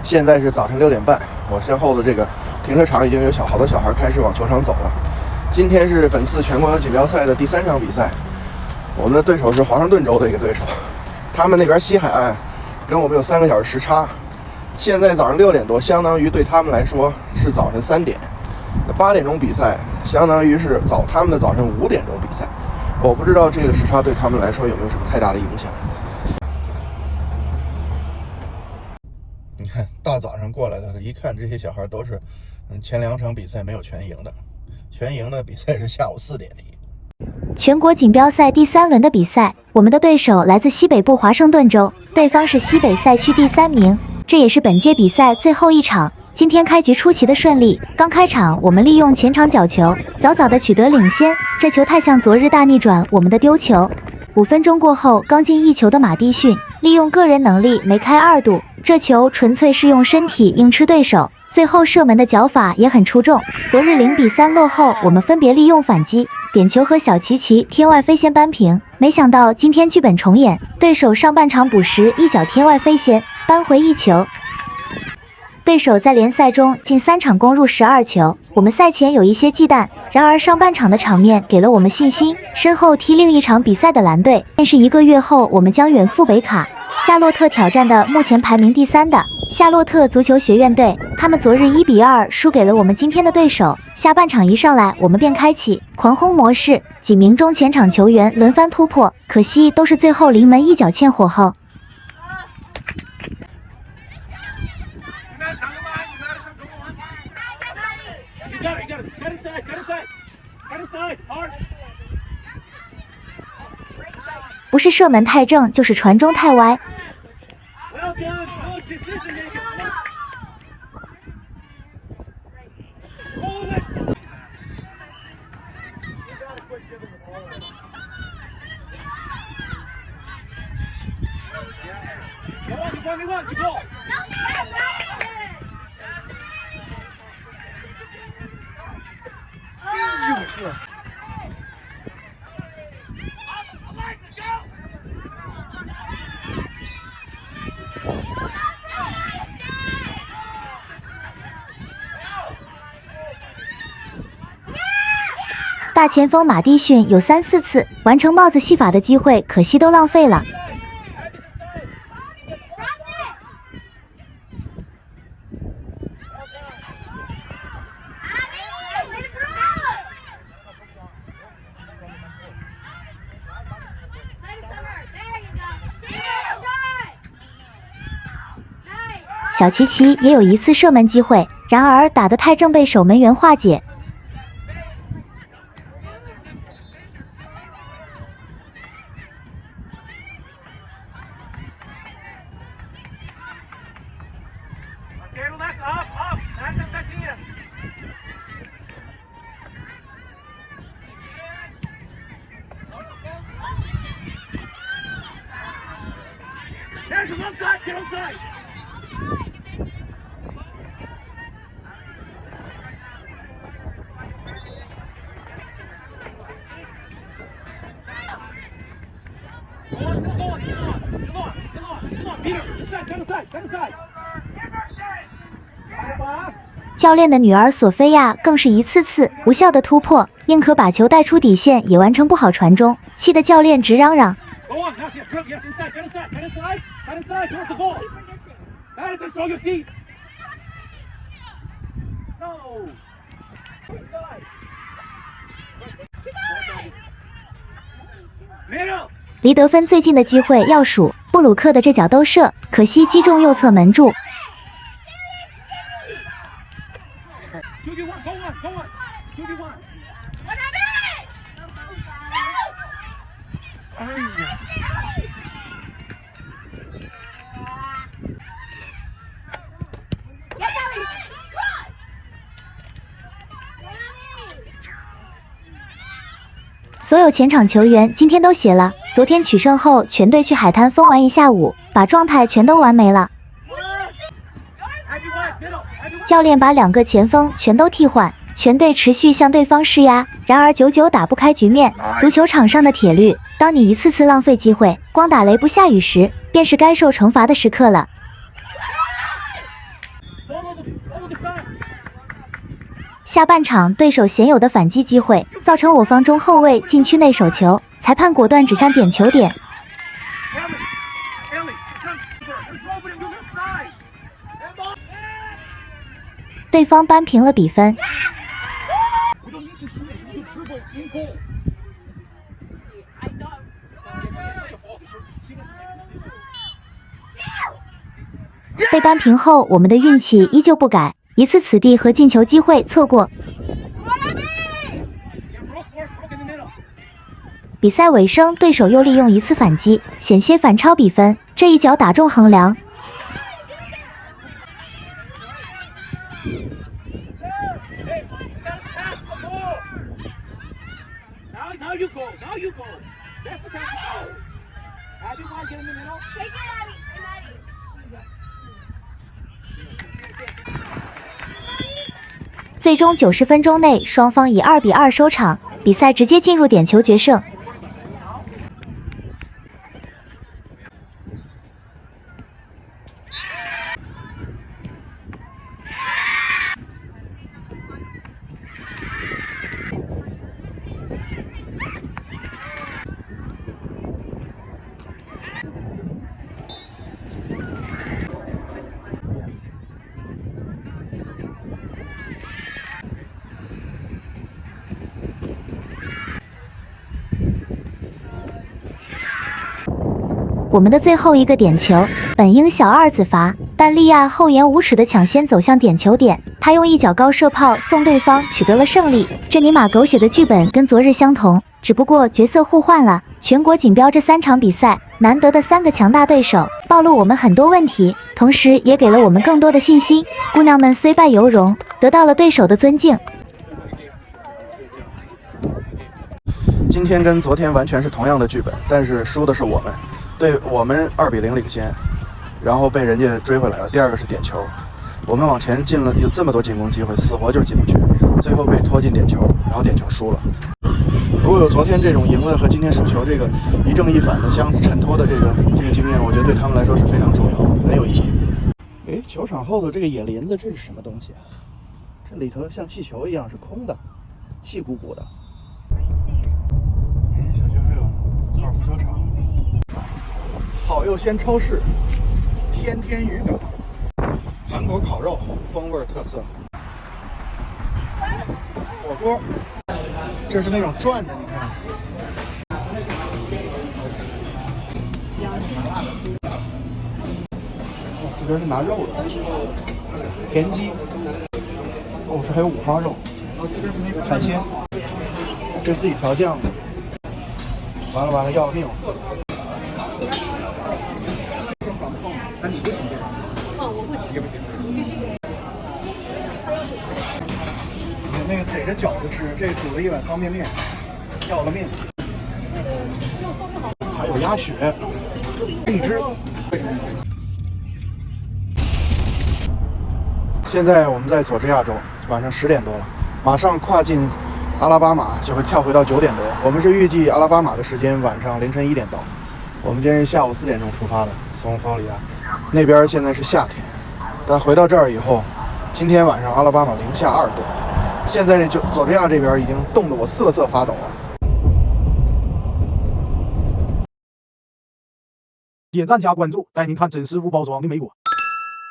现在是早晨6点半，我身后的这个停车场已经有好多小孩开始往球场走了。今天是本次全国锦标赛的第3场比赛，我们的对手是华盛顿州的一个对手，他们那边西海岸跟我们有3个小时时差。现在早上6点多，相当于对他们来说是早晨3点。8点钟比赛，相当于是他们的早晨5点钟比赛。我不知道这个时差对他们来说有没有什么太大的影响。你看，大早上过来的，一看这些小孩都是，前2场比赛没有全赢的，全赢的比赛是下午4点踢。全国锦标赛第3轮的比赛，我们的对手来自西北部华盛顿州，对方是西北赛区第3名，这也是本届比赛最后一场。今天开局出奇的顺利，刚开场我们利用前场角球，早早的取得领先，这球太像昨日大逆转我们的丢球。5分钟过后，刚进1球的马蒂逊利用个人能力梅开2度，这球纯粹是用身体硬吃对手，最后射门的脚法也很出众。昨日0比3落后，我们分别利用反击、点球和小齐齐天外飞仙扳平，没想到今天剧本重演，对手上半场补时一脚天外飞仙扳回1球。对手在联赛中近3场攻入12球，我们赛前有一些忌惮，然而上半场的场面给了我们信心。身后踢另一场比赛的蓝队，便是1个月后我们将远赴北卡夏洛特挑战的目前排名第3的夏洛特足球学院队，他们昨日1比2输给了我们今天的对手。下半场一上来，我们便开启狂轰模式，几名中前场球员轮番突破，可惜都是最后临门一脚欠火候。不是射门太正，就是传中太歪。大前锋马蒂逊有3、4次完成帽子戏法的机会，可惜都浪费了。小齐齐也有1次射门机会，然而打得太正被守门员化解。教练的女儿索菲亚更是1次次无效的突破，宁可把球带出底线，也完成不好传中，气得教练直嚷嚷。离得分最近的机会要数布鲁克的这脚兜射，可惜击中右侧门柱。哎呀！所有前场球员今天都歇了，昨天取胜后，全队去海滩疯玩一下午，把状态全都玩没了。教练把2个前锋全都替换，全队持续向对方施压，然而久久打不开局面。足球场上的铁律，当你一次次浪费机会，光打雷不下雨时，便是该受惩罚的时刻了。下半场对手鲜有的反击机会，造成我方中后卫禁区内手球，裁判果断指向点球点。对方扳平了比分。被扳平后，我们的运气依旧不改，一次此地和进球机会错过。比赛尾声，对手又利用一次反击，险些反超比分，这一脚打中横梁。最终90分钟内，双方以2比2收场，比赛直接进入点球决胜。我们的最后一个点球，本应小二子罚，但利亚厚颜无耻地抢先走向点球点，他用一脚高射炮送对方取得了胜利。这尼玛狗血的剧本跟昨日相同，只不过角色互换了。全国锦标这3场比赛，难得的3个强大对手，暴露我们很多问题，同时也给了我们更多的信心。姑娘们虽败犹荣，得到了对手的尊敬。今天跟昨天完全是同样的剧本，但是输的是我们。对我们2比0领先，然后被人家追回来了。第二个是点球，我们往前进了有这么多进攻机会，死活就是进不去，最后被拖进点球，然后点球输了。如果有昨天这种赢了和今天输球这个一正一反的相衬托的这个经验，我觉得对他们来说是非常重要的，很有意义。哎，球场后头这个野林子这是什么东西啊？这里头像气球一样是空的，气鼓鼓的。小区还有高尔夫球场。好又鲜超市，天天渔港，韩国烤肉，风味特色，火锅，这是那种转的，你看。哦，这边是拿肉的，田鸡，哦，这还有五花肉，海鲜，这自己调酱的，完了要了命了。那你不行这个？哦，我不行。也不行。你那个逮着饺子吃，这煮了一碗方便面，要了命。还有鸭血，荔枝。现在我们在佐治亚州，晚上10点多了，马上跨进阿拉巴马，就会跳回到9点多。我们是预计阿拉巴马的时间晚上凌晨1点到，我们今天是下午4点钟出发的，从佛罗里达。那边现在是夏天，但回到这儿以后，今天晚上阿拉巴马零下2度，现在就佐治亚这边已经冻得我瑟瑟发抖了。点赞加关注，带您看真实无包装的美国。